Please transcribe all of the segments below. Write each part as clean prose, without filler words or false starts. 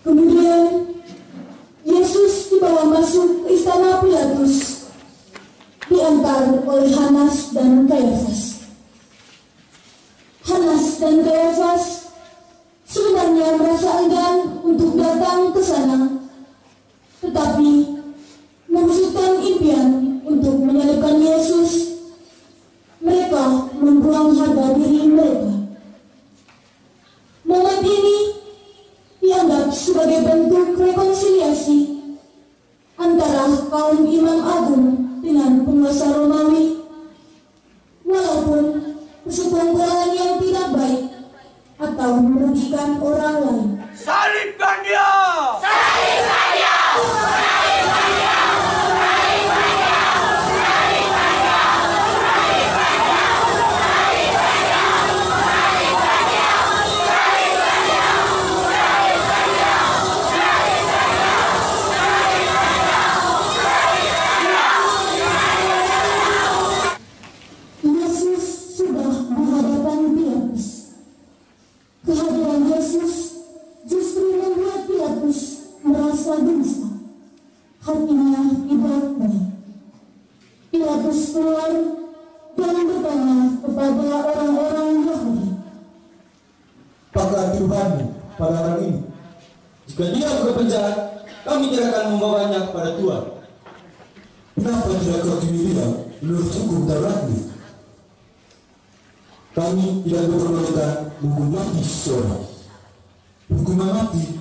Kemudian Yesus dibawa masuk ke istana Pilatus, diantar oleh Hanas dan Kayafas. Hanas dan Kayafas sebenarnya merasa enggan untuk datang ke sana, tetapi mewujudkan impian untuk menyalibkan Yesus, mereka membuang harga diri mereka. Momen ini dianggap sebagai bentuk rekonsiliasi antara kaum imam agung dengan penguasa Romawi, walaupun persekongkolan yang tidak baik atau merugikan orang lain. Salibkan dia! Salibkan dia! Salibkan dia! Kehadiran Yesus justru membuat Pilatus merasa gelisah. Hatinya tidak baik. Pilatus keluar dan bertanya kepada orang-orang Yahudi, "Apakah tuduhanmu pada orang ini? Jika dia bukan penjahat, kami tidak akan membawanya kepada Tuhan. Kenapa tidak kau tuduh dia menurut hukum Tauratmu? Kami tidak diperbolehkan menghukum mati seseorang. Hukuman mati,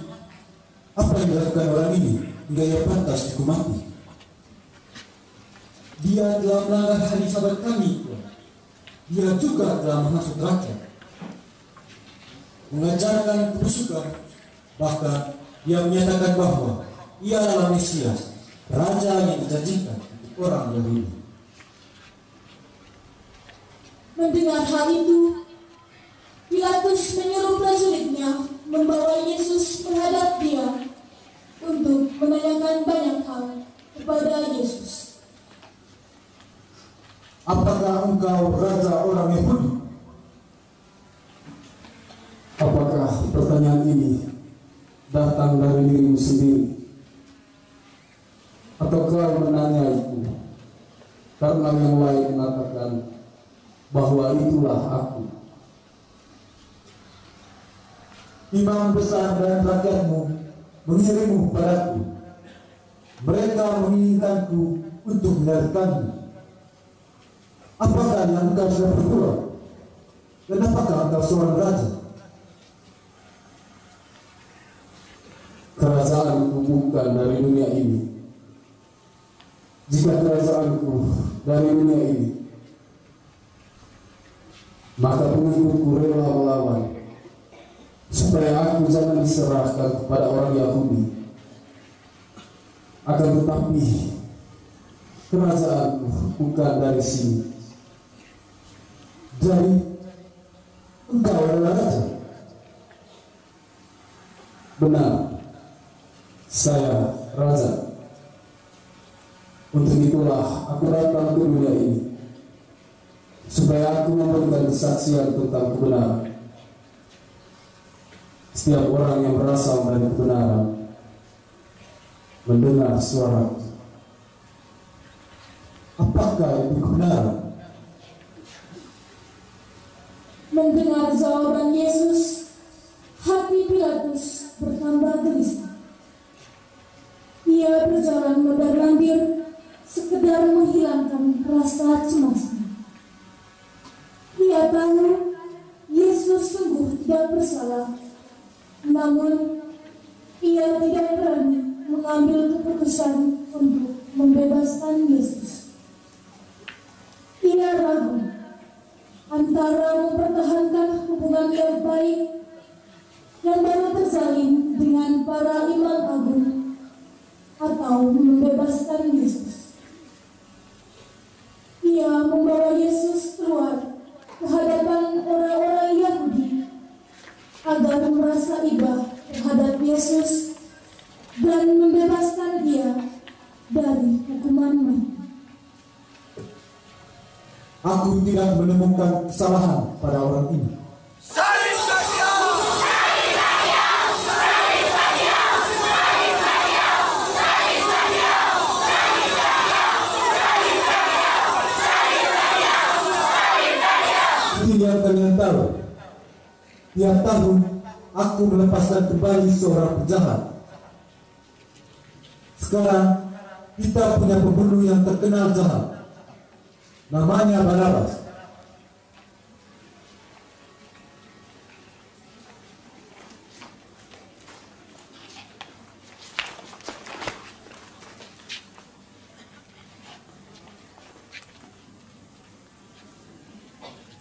apa yang dilakukan orang ini hingga ia pantas dihukum mati? Dia telah melanggar hari Sabat kami. Dia juga telah menghasut rakyat, mengajarkan kebusukan. Bahkan ia menyatakan bahwa ia adalah Mesias, Raja yang dijanjikan untuk orang Yahudi." Mendengar hal itu, Pilatus menyuruh prajuritnya membawa Yesus menghadap dia untuk menanyakan banyak hal kepada Yesus. "Apakah engkau raja orang Yahudi?" Apakah pertanyaan ini datang dari dirimu sendiri? Atau kau menanya itu karena yang lain mengatakan bahwa itulah aku? Imam besar dan rakyatmu mengirimmu padaku. Mereka menginginkanku untuk menyalibkanmu. Apakah yang engkau sudah berbuat? Dan apakah engkau seorang raja? Kerajaanku bukan dari dunia ini. Jika kerajaanku dari dunia ini, maka pengikutku rela melawan, supaya aku jangan diserahkan kepada orang Yahudi. Akan tetapi kerajaanku bukan dari sini, dari engkau adalah raja. Benar, saya raja. Untuk itulah aku datang ke dunia ini, supaya aku memberikan kesaksian tentang kebenaran. Setiap orang yang berasal dari kebenaran mendengar suara. Apakah itu kebenaran? Mendengar jawaban Yesus, hati Pilatus bertambah gelisah. Ia berjalan mondar-mandir sekedar menghilangkan rasa cemasnya. Ia tahu Yesus sungguh tidak bersalah, namun ia tidak berani mengambil keputusan untuk membebaskan Yesus. Ia ragu antara mempertahankan hubungan yang baik yang baru terjalin dengan para imam agung atau membebaskan Yesus. Ia membawa Yesus keluar ke hadapan orang-orang Yahudi agar merasa iba terhadap Yesus dan membebaskan dia dari hukuman mati. Aku tidak menemukan kesalahan pada orang ini. Salibkan dia! Seperti yang kalian tahu, tiap tahun aku melepaskan kembali seorang penjahat. Sekarang kita punya pembunuh yang terkenal jahat. Namanya Barabas.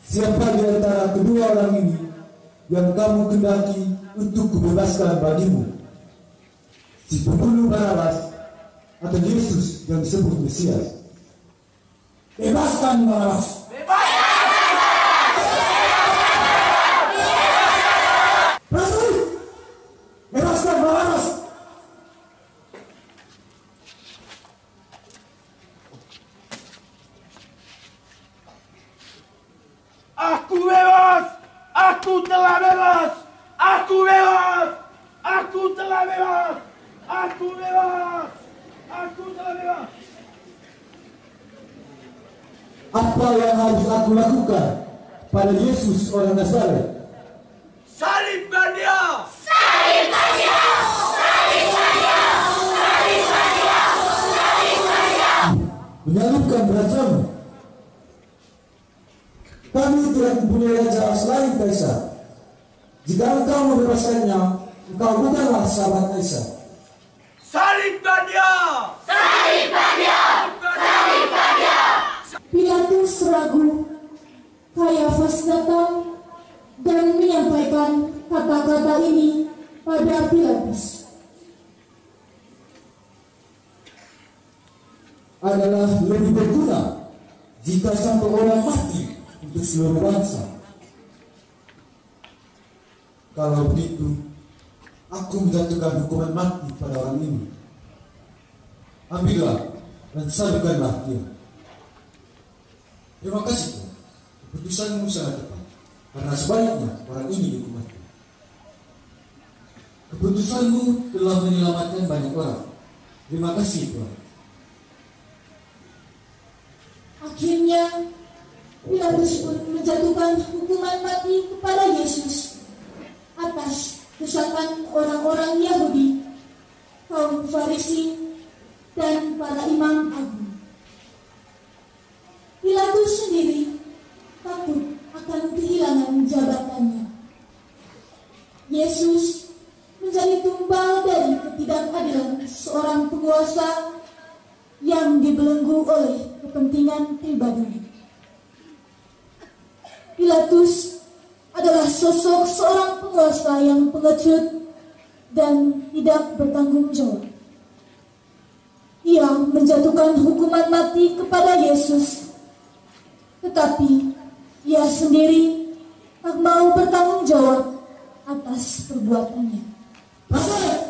Siapa di antara kedua orang ini yang kamu kendaki untuk kubebaskan bagimu? Si pembunuh Barabas atau Yesus yang disebut Mesias? Bebaskan Barabas. Prajurit, bebaskan Barabas. Aku bebas! Aku telah bebas! Aku bebas! Aku telah bebas! Aku bebas! Aku telah bebas! Apa yang harus aku lakukan pada Yesus orang Nazaret? Salibkan dia! Menyalibkan rajamu. Kami tidak mempunyai raja selain Kaisar. Jika engkau membebaskannya, engkau bukanlah sahabat Kaisar. Salibkan dia! Pilatus ragu. Kayafas datang dan menyampaikan kata-kata ini pada Pilatus. Adalah lebih berguna jika satu orang mati untuk seluruh bangsa. Kalau begitu, aku menjatuhkan hukuman mati pada orang ini. Ambillah dan salibkanlah dia. Terima kasih Tuhan. Keputusanmu sangat tepat, karena sebaliknya orang ini dihukum mati. Keputusanmu telah menyelamatkan banyak orang. Terima kasih Tuhan. Akhirnya Pilatus pun menjatuhkan hukuman mati kepada Yesus atas desakan orang-orang Yahudi, kaum Farisi, dan para imam agung. Pilatus sendiri takut akan kehilangan jabatannya. Yesus menjadi tumbal dari ketidakadilan seorang penguasa yang dibelenggu oleh kepentingan pribadinya. Pilatus adalah sosok seorang penguasa yang pengecut dan tidak bertanggung jawab. Ia menjatuhkan hukuman mati kepada Yesus, tetapi ia sendiri tak mau bertanggung jawab atas perbuatannya. Pasal